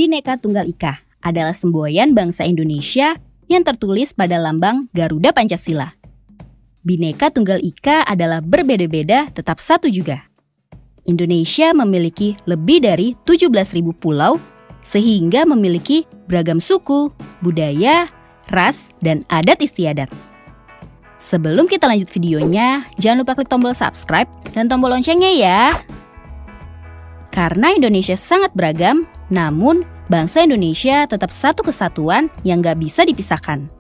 Bhinneka Tunggal Ika adalah semboyan bangsa Indonesia yang tertulis pada lambang Garuda Pancasila. Bhinneka Tunggal Ika adalah berbeda-beda tetap satu juga. Indonesia memiliki lebih dari 17.000 pulau, sehingga memiliki beragam suku, budaya, ras, dan adat istiadat. Sebelum kita lanjut videonya, jangan lupa klik tombol subscribe dan tombol loncengnya ya. Karena Indonesia sangat beragam, namun bangsa Indonesia tetap satu kesatuan yang gak bisa dipisahkan.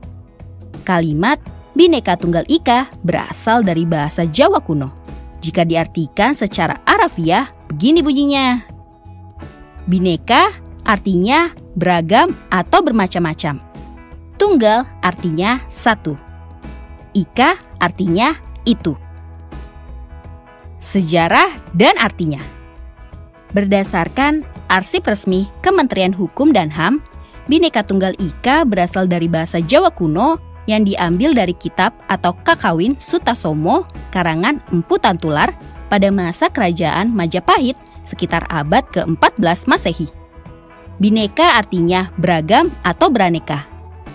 Kalimat Bhinneka Tunggal Ika berasal dari bahasa Jawa kuno. Jika diartikan secara harafiah, begini bunyinya. Bhinneka artinya beragam atau bermacam-macam. Tunggal artinya satu. Ika artinya itu. Sejarah dan artinya. Berdasarkan arsip resmi Kementerian Hukum dan HAM, Bhinneka Tunggal Ika berasal dari bahasa Jawa kuno yang diambil dari kitab atau Kakawin Suttasomo karangan Empu Tantular pada masa kerajaan Majapahit sekitar abad ke-14 Masehi. Bhinneka artinya beragam atau beraneka.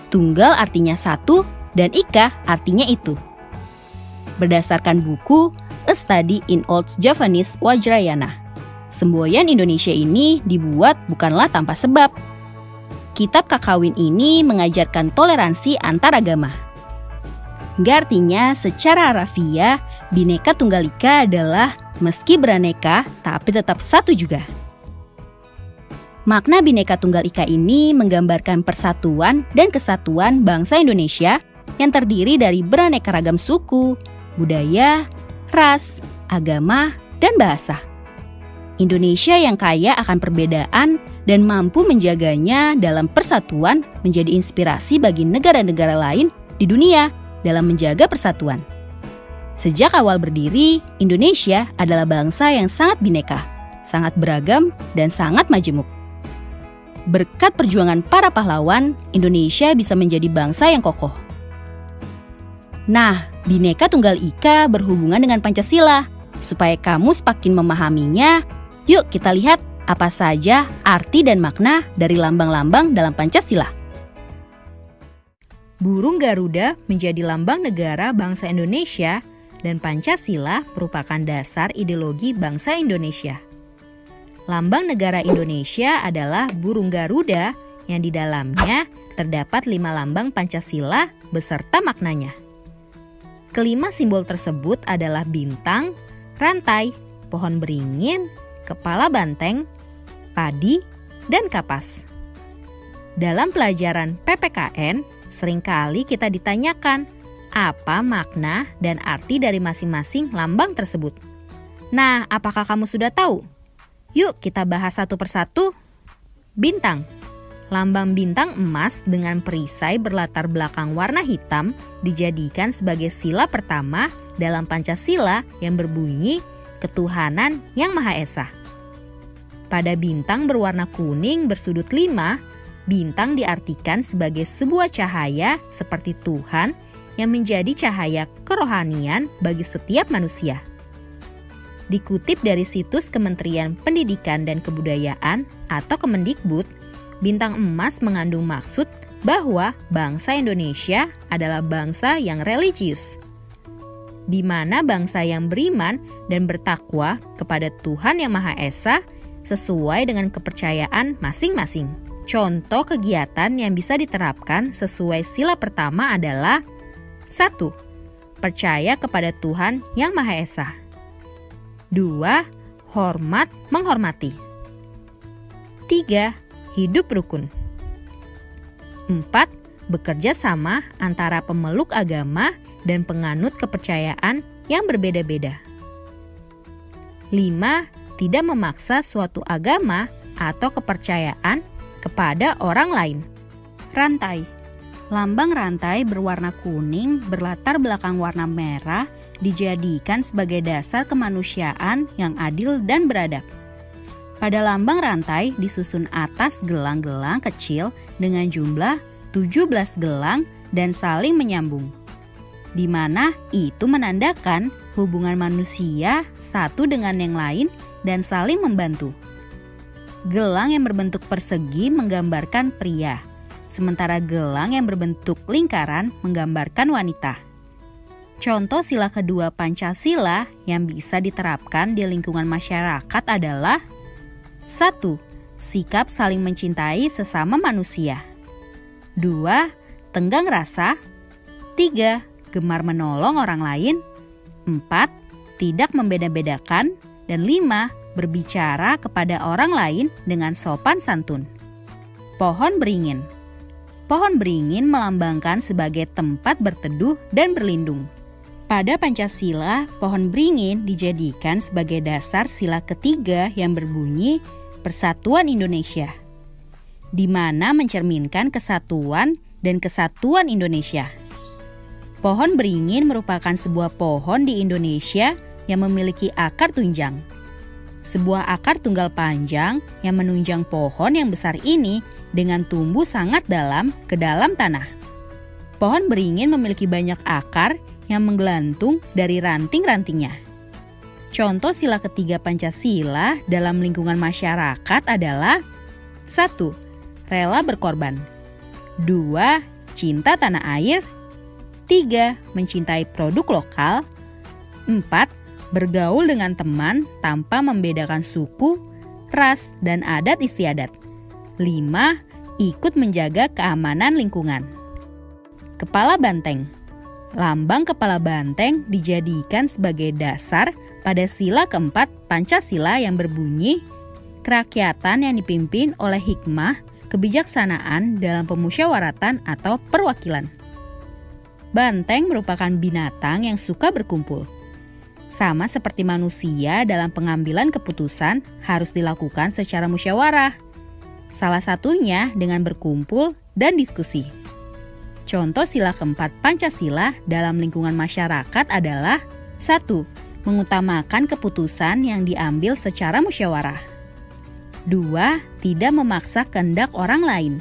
Tunggal artinya satu dan Ika artinya itu. Berdasarkan buku A Study in Old Javanese Vajrayana, semboyan Indonesia ini dibuat bukanlah tanpa sebab. Kitab Kakawin ini mengajarkan toleransi antar agama. Gak artinya secara harafiah, Bhinneka Tunggal Ika adalah meski beraneka tapi tetap satu juga. Makna Bhinneka Tunggal Ika ini menggambarkan persatuan dan kesatuan bangsa Indonesia yang terdiri dari beraneka ragam suku, budaya, ras, agama, dan bahasa. Indonesia yang kaya akan perbedaan dan mampu menjaganya dalam persatuan menjadi inspirasi bagi negara-negara lain di dunia dalam menjaga persatuan. Sejak awal berdiri, Indonesia adalah bangsa yang sangat bineka, sangat beragam, dan sangat majemuk. Berkat perjuangan para pahlawan, Indonesia bisa menjadi bangsa yang kokoh. Nah, Bhinneka Tunggal Ika berhubungan dengan Pancasila. Supaya kamu semakin memahaminya, yuk kita lihat apa saja arti dan makna dari lambang-lambang dalam Pancasila. Burung Garuda menjadi lambang negara bangsa Indonesia dan Pancasila merupakan dasar ideologi bangsa Indonesia. Lambang negara Indonesia adalah burung Garuda yang di dalamnya terdapat 5 lambang Pancasila beserta maknanya. Kelima simbol tersebut adalah bintang, rantai, pohon beringin, kepala banteng, padi, dan kapas. Dalam pelajaran PPKN, seringkali kita ditanyakan apa makna dan arti dari masing-masing lambang tersebut. Nah, apakah kamu sudah tahu? Yuk kita bahas satu persatu. Bintang. Lambang bintang emas dengan perisai berlatar belakang warna hitam dijadikan sebagai sila pertama dalam Pancasila yang berbunyi Ketuhanan Yang Maha Esa. Pada bintang berwarna kuning bersudut 5, bintang diartikan sebagai sebuah cahaya seperti Tuhan yang menjadi cahaya kerohanian bagi setiap manusia. Dikutip dari situs Kementerian Pendidikan dan Kebudayaan atau Kemendikbud, bintang emas mengandung maksud bahwa bangsa Indonesia adalah bangsa yang religius, di mana bangsa yang beriman dan bertakwa kepada Tuhan Yang Maha Esa sesuai dengan kepercayaan masing-masing. Contoh kegiatan yang bisa diterapkan sesuai sila pertama adalah 1. Percaya kepada Tuhan Yang Maha Esa. 2. Hormat menghormati. 3. Hidup rukun. 4. Bekerja sama antara pemeluk agama dan penganut kepercayaan yang berbeda-beda. 5. Tidak memaksa suatu agama atau kepercayaan kepada orang lain. Rantai. Lambang rantai berwarna kuning berlatar belakang warna merah dijadikan sebagai dasar kemanusiaan yang adil dan beradab. Pada lambang rantai disusun atas gelang-gelang kecil dengan jumlah 17 gelang dan saling menyambung, di mana itu menandakan hubungan manusia satu dengan yang lain dan saling membantu. Gelang yang berbentuk persegi menggambarkan pria, sementara gelang yang berbentuk lingkaran menggambarkan wanita. Contoh sila kedua Pancasila yang bisa diterapkan di lingkungan masyarakat adalah 1. Sikap saling mencintai sesama manusia. 2. Tenggang rasa. 3. Gemar menolong orang lain. 4. Tidak membeda-bedakan. Dan 5. Berbicara kepada orang lain dengan sopan santun. Pohon beringin. Pohon beringin melambangkan sebagai tempat berteduh dan berlindung. Pada Pancasila, pohon beringin dijadikan sebagai dasar sila ketiga yang berbunyi Persatuan Indonesia, di mana mencerminkan kesatuan dan kesatuan Indonesia. Pohon beringin merupakan sebuah pohon di Indonesia yang memiliki akar tunjang. Sebuah akar tunggal panjang yang menunjang pohon yang besar ini dengan tumbuh sangat dalam ke dalam tanah. Pohon beringin memiliki banyak akar yang menggelantung dari ranting-rantingnya. Contoh sila ketiga Pancasila dalam lingkungan masyarakat adalah 1. Rela berkorban. 2. Cinta tanah air. 3. Mencintai produk lokal. 4. Bergaul dengan teman tanpa membedakan suku, ras, dan adat istiadat. 5. Ikut menjaga keamanan lingkungan. Kepala banteng. Lambang kepala banteng dijadikan sebagai dasar pada sila keempat Pancasila yang berbunyi kerakyatan yang dipimpin oleh hikmah, kebijaksanaan dalam pemusyawaratan atau perwakilan. Banteng merupakan binatang yang suka berkumpul. Sama seperti manusia dalam pengambilan keputusan harus dilakukan secara musyawarah. Salah satunya dengan berkumpul dan diskusi. Contoh sila keempat Pancasila dalam lingkungan masyarakat adalah 1. Mengutamakan keputusan yang diambil secara musyawarah. 2. Tidak memaksa kehendak orang lain.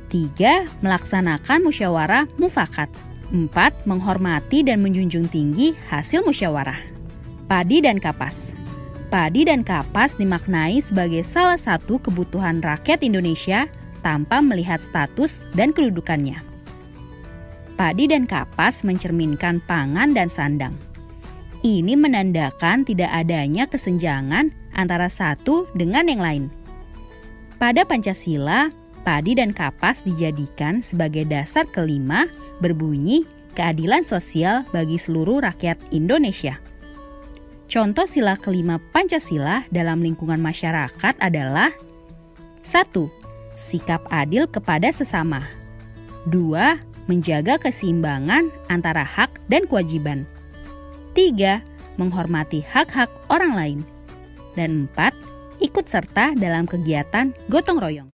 3. Melaksanakan musyawarah mufakat. 4. Menghormati dan menjunjung tinggi hasil musyawarah. Padi dan kapas. Padi dan kapas dimaknai sebagai salah satu kebutuhan rakyat Indonesia tanpa melihat status dan kedudukannya. Padi dan kapas mencerminkan pangan dan sandang. Ini menandakan tidak adanya kesenjangan antara satu dengan yang lain. Pada Pancasila, padi dan kapas dijadikan sebagai dasar kelima berbunyi keadilan sosial bagi seluruh rakyat Indonesia. Contoh sila kelima Pancasila dalam lingkungan masyarakat adalah 1. Sikap adil kepada sesama. 2. Menjaga keseimbangan antara hak dan kewajiban. 3. Menghormati hak-hak orang lain. Dan 4. Ikut serta dalam kegiatan gotong royong.